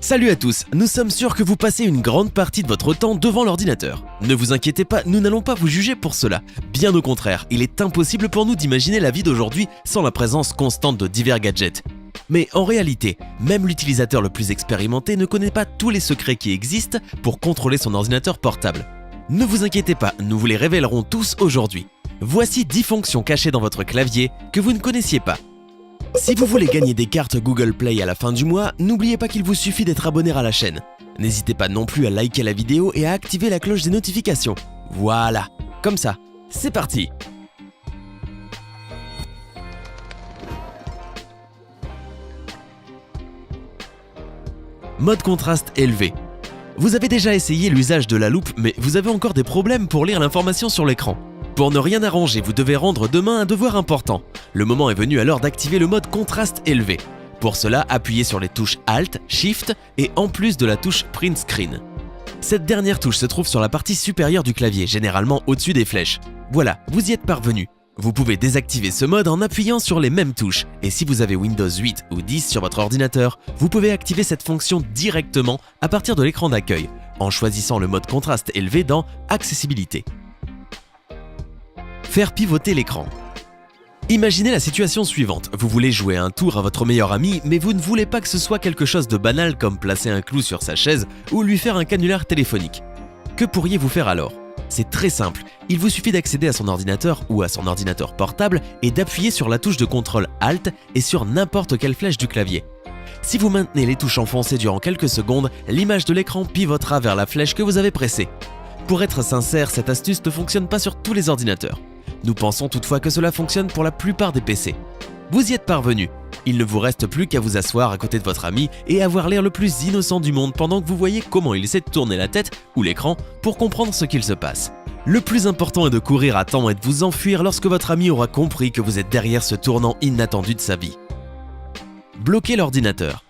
Salut à tous, nous sommes sûrs que vous passez une grande partie de votre temps devant l'ordinateur. Ne vous inquiétez pas, nous n'allons pas vous juger pour cela. Bien au contraire, il est impossible pour nous d'imaginer la vie d'aujourd'hui sans la présence constante de divers gadgets. Mais en réalité, même l'utilisateur le plus expérimenté ne connaît pas tous les secrets qui existent pour contrôler son ordinateur portable. Ne vous inquiétez pas, nous vous les révélerons tous aujourd'hui. Voici 10 fonctions cachées dans votre clavier que vous ne connaissiez pas. Si vous voulez gagner des cartes Google Play à la fin du mois, n'oubliez pas qu'il vous suffit d'être abonné à la chaîne. N'hésitez pas non plus à liker la vidéo et à activer la cloche des notifications. Voilà, comme ça, c'est parti! Mode contraste élevé. Vous avez déjà essayé l'usage de la loupe, mais vous avez encore des problèmes pour lire l'information sur l'écran. Pour ne rien arranger, vous devez rendre demain un devoir important. Le moment est venu alors d'activer le mode contraste élevé. Pour cela, appuyez sur les touches Alt, Shift et en plus de la touche Print Screen. Cette dernière touche se trouve sur la partie supérieure du clavier, généralement au-dessus des flèches. Voilà, vous y êtes parvenu. Vous pouvez désactiver ce mode en appuyant sur les mêmes touches. Et si vous avez Windows 8 ou 10 sur votre ordinateur, vous pouvez activer cette fonction directement à partir de l'écran d'accueil, en choisissant le mode contraste élevé dans Accessibilité. Faire pivoter l'écran. Imaginez la situation suivante, vous voulez jouer un tour à votre meilleur ami, mais vous ne voulez pas que ce soit quelque chose de banal comme placer un clou sur sa chaise ou lui faire un canular téléphonique. Que pourriez-vous faire alors? C'est très simple, il vous suffit d'accéder à son ordinateur ou à son ordinateur portable et d'appuyer sur la touche de contrôle Alt et sur n'importe quelle flèche du clavier. Si vous maintenez les touches enfoncées durant quelques secondes, l'image de l'écran pivotera vers la flèche que vous avez pressée. Pour être sincère, cette astuce ne fonctionne pas sur tous les ordinateurs. Nous pensons toutefois que cela fonctionne pour la plupart des PC. Vous y êtes parvenu. Il ne vous reste plus qu'à vous asseoir à côté de votre ami et avoir l'air le plus innocent du monde pendant que vous voyez comment il essaie de tourner la tête ou l'écran pour comprendre ce qu'il se passe. Le plus important est de courir à temps et de vous enfuir lorsque votre ami aura compris que vous êtes derrière ce tournant inattendu de sa vie. Bloquer l'ordinateur.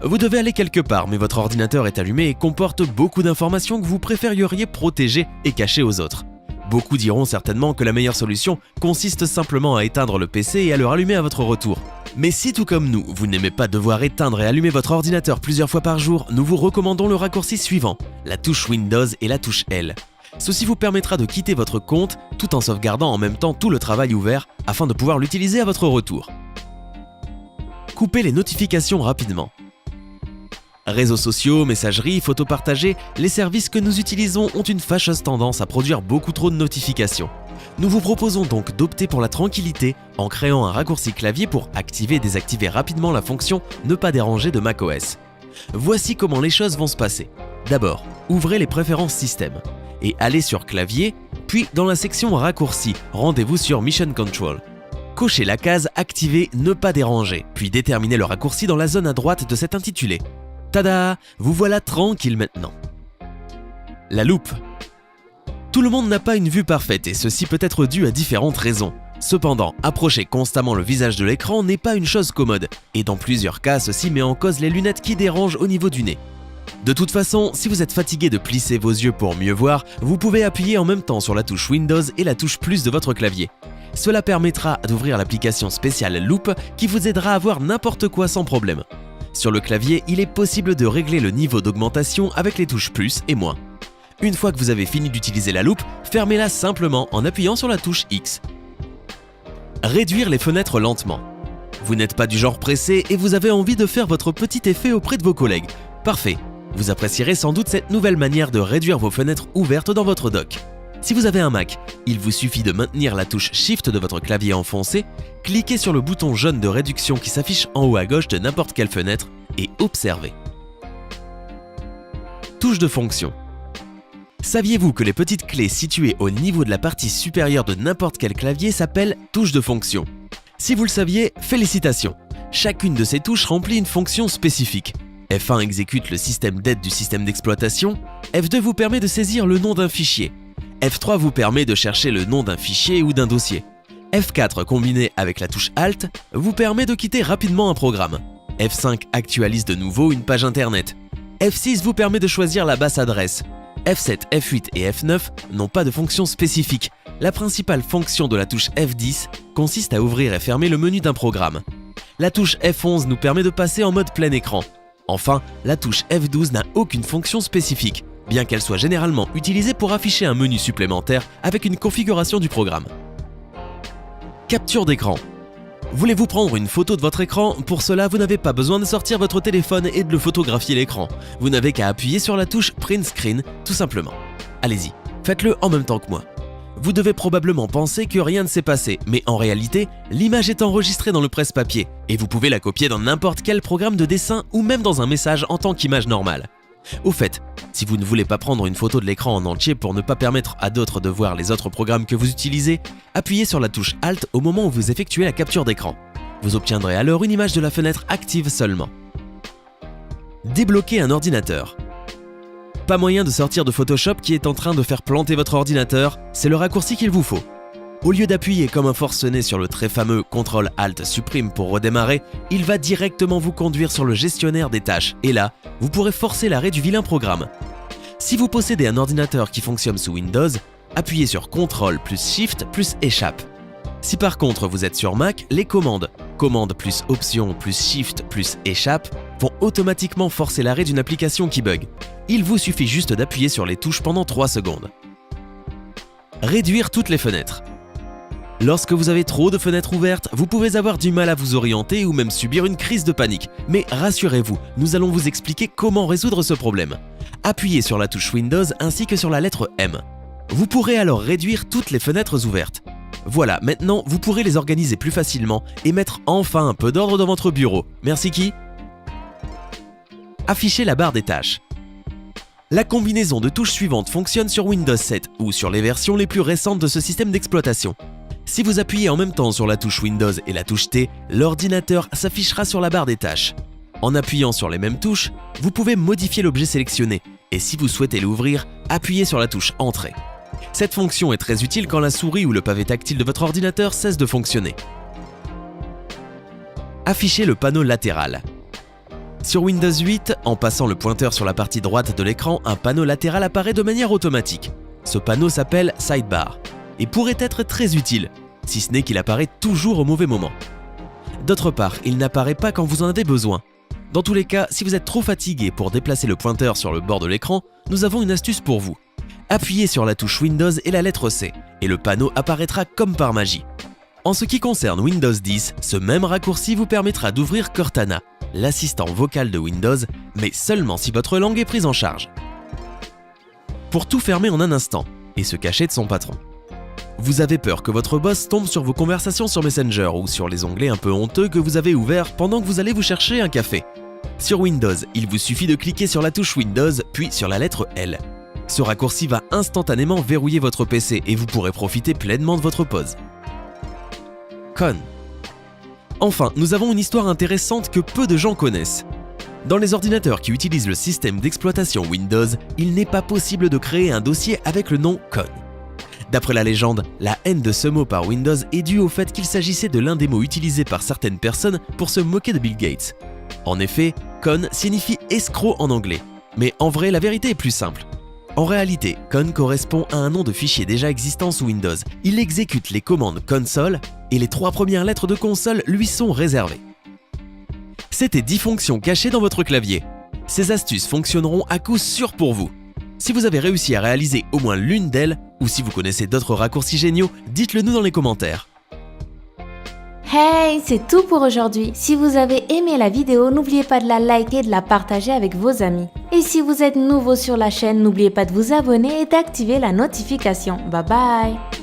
Vous devez aller quelque part, mais votre ordinateur est allumé et comporte beaucoup d'informations que vous préférieriez protéger et cacher aux autres. Beaucoup diront certainement que la meilleure solution consiste simplement à éteindre le PC et à le rallumer à votre retour. Mais si tout comme nous, vous n'aimez pas devoir éteindre et allumer votre ordinateur plusieurs fois par jour, nous vous recommandons le raccourci suivant, la touche Windows et la touche L. Ceci vous permettra de quitter votre compte tout en sauvegardant en même temps tout le travail ouvert afin de pouvoir l'utiliser à votre retour. Coupez les notifications rapidement. Réseaux sociaux, messagerie, photos partagées, les services que nous utilisons ont une fâcheuse tendance à produire beaucoup trop de notifications. Nous vous proposons donc d'opter pour la tranquillité en créant un raccourci clavier pour activer et désactiver rapidement la fonction « Ne pas déranger » de macOS. Voici comment les choses vont se passer. D'abord, ouvrez les préférences système et allez sur clavier, puis dans la section raccourcis, rendez-vous sur Mission Control. Cochez la case « Activer, ne pas déranger », puis déterminez le raccourci dans la zone à droite de cet intitulé. Tada! Vous voilà tranquille maintenant. La loupe. Tout le monde n'a pas une vue parfaite et ceci peut être dû à différentes raisons. Cependant, approcher constamment le visage de l'écran n'est pas une chose commode et dans plusieurs cas, ceci met en cause les lunettes qui dérangent au niveau du nez. De toute façon, si vous êtes fatigué de plisser vos yeux pour mieux voir, vous pouvez appuyer en même temps sur la touche Windows et la touche plus de votre clavier. Cela permettra d'ouvrir l'application spéciale Loupe qui vous aidera à voir n'importe quoi sans problème. Sur le clavier, il est possible de régler le niveau d'augmentation avec les touches plus et moins. Une fois que vous avez fini d'utiliser la loupe, fermez-la simplement en appuyant sur la touche X. Réduire les fenêtres lentement. Vous n'êtes pas du genre pressé et vous avez envie de faire votre petit effet auprès de vos collègues. Parfait. Vous apprécierez sans doute cette nouvelle manière de réduire vos fenêtres ouvertes dans votre dock. Si vous avez un Mac, il vous suffit de maintenir la touche Shift de votre clavier enfoncé, cliquez sur le bouton jaune de réduction qui s'affiche en haut à gauche de n'importe quelle fenêtre et observez. Touche de fonction. Saviez-vous que les petites clés situées au niveau de la partie supérieure de n'importe quel clavier s'appellent touches de fonction? Si vous le saviez, félicitations! Chacune de ces touches remplit une fonction spécifique. F1 exécute le système d'aide du système d'exploitation, F2 vous permet de saisir le nom d'un fichier, F3 vous permet de chercher le nom d'un fichier ou d'un dossier. F4 combiné avec la touche Alt vous permet de quitter rapidement un programme. F5 actualise de nouveau une page internet. F6 vous permet de choisir la basse adresse. F7, F8 et F9 n'ont pas de fonction spécifique. La principale fonction de la touche F10 consiste à ouvrir et fermer le menu d'un programme. La touche F11 nous permet de passer en mode plein écran. Enfin, la touche F12 n'a aucune fonction spécifique, bien qu'elle soit généralement utilisée pour afficher un menu supplémentaire avec une configuration du programme. Capture d'écran. Voulez-vous prendre une photo de votre écran? Pour cela, vous n'avez pas besoin de sortir votre téléphone et de le photographier l'écran. Vous n'avez qu'à appuyer sur la touche Print Screen, tout simplement. Allez-y, faites-le en même temps que moi. Vous devez probablement penser que rien ne s'est passé, mais en réalité, l'image est enregistrée dans le presse-papier et vous pouvez la copier dans n'importe quel programme de dessin ou même dans un message en tant qu'image normale. Au fait, si vous ne voulez pas prendre une photo de l'écran en entier pour ne pas permettre à d'autres de voir les autres programmes que vous utilisez, appuyez sur la touche Alt au moment où vous effectuez la capture d'écran. Vous obtiendrez alors une image de la fenêtre active seulement. Débloquer un ordinateur. Pas moyen de sortir de Photoshop qui est en train de faire planter votre ordinateur, c'est le raccourci qu'il vous faut. Au lieu d'appuyer comme un forcené sur le très fameux CTRL-ALT-SUPPRIME pour redémarrer, il va directement vous conduire sur le gestionnaire des tâches et là, vous pourrez forcer l'arrêt du vilain programme. Si vous possédez un ordinateur qui fonctionne sous Windows, appuyez sur CTRL plus SHIFT plus échappe. Si par contre vous êtes sur Mac, les commandes Commande plus Option plus Shift plus échappe vont automatiquement forcer l'arrêt d'une application qui bug. Il vous suffit juste d'appuyer sur les touches pendant 3 secondes. Réduire toutes les fenêtres. Lorsque vous avez trop de fenêtres ouvertes, vous pouvez avoir du mal à vous orienter ou même subir une crise de panique. Mais rassurez-vous, nous allons vous expliquer comment résoudre ce problème. Appuyez sur la touche Windows ainsi que sur la lettre M. Vous pourrez alors réduire toutes les fenêtres ouvertes. Voilà, maintenant vous pourrez les organiser plus facilement et mettre enfin un peu d'ordre dans votre bureau. Merci qui? Afficher la barre des tâches. La combinaison de touches suivantes fonctionne sur Windows 7 ou sur les versions les plus récentes de ce système d'exploitation. Si vous appuyez en même temps sur la touche Windows et la touche T, l'ordinateur s'affichera sur la barre des tâches. En appuyant sur les mêmes touches, vous pouvez modifier l'objet sélectionné et si vous souhaitez l'ouvrir, appuyez sur la touche Entrée. Cette fonction est très utile quand la souris ou le pavé tactile de votre ordinateur cesse de fonctionner. Afficher le panneau latéral. Sur Windows 8, en passant le pointeur sur la partie droite de l'écran, un panneau latéral apparaît de manière automatique. Ce panneau s'appelle Sidebar et pourrait être très utile, si ce n'est qu'il apparaît toujours au mauvais moment. D'autre part, il n'apparaît pas quand vous en avez besoin. Dans tous les cas, si vous êtes trop fatigué pour déplacer le pointeur sur le bord de l'écran, nous avons une astuce pour vous. Appuyez sur la touche Windows et la lettre C, et le panneau apparaîtra comme par magie. En ce qui concerne Windows 10, ce même raccourci vous permettra d'ouvrir Cortana, l'assistant vocal de Windows, mais seulement si votre langue est prise en charge. Pour tout fermer en un instant, et se cacher de son patron. Vous avez peur que votre boss tombe sur vos conversations sur Messenger ou sur les onglets un peu honteux que vous avez ouverts pendant que vous allez vous chercher un café. Sur Windows, il vous suffit de cliquer sur la touche Windows, puis sur la lettre L. Ce raccourci va instantanément verrouiller votre PC et vous pourrez profiter pleinement de votre pause. Con. Enfin, nous avons une histoire intéressante que peu de gens connaissent. Dans les ordinateurs qui utilisent le système d'exploitation Windows, il n'est pas possible de créer un dossier avec le nom con. D'après la légende, la haine de ce mot par Windows est due au fait qu'il s'agissait de l'un des mots utilisés par certaines personnes pour se moquer de Bill Gates. En effet, con signifie escroc en anglais, mais en vrai la vérité est plus simple. En réalité, con correspond à un nom de fichier déjà existant sous Windows. Il exécute les commandes console et les 3 premières lettres de console lui sont réservées. C'était 10 fonctions cachées dans votre clavier. Ces astuces fonctionneront à coup sûr pour vous. Si vous avez réussi à réaliser au moins l'une d'elles, ou si vous connaissez d'autres raccourcis géniaux, dites-le nous dans les commentaires. Hey, c'est tout pour aujourd'hui. Si vous avez aimé la vidéo, n'oubliez pas de la liker et de la partager avec vos amis. Et si vous êtes nouveau sur la chaîne, n'oubliez pas de vous abonner et d'activer la notification. Bye bye!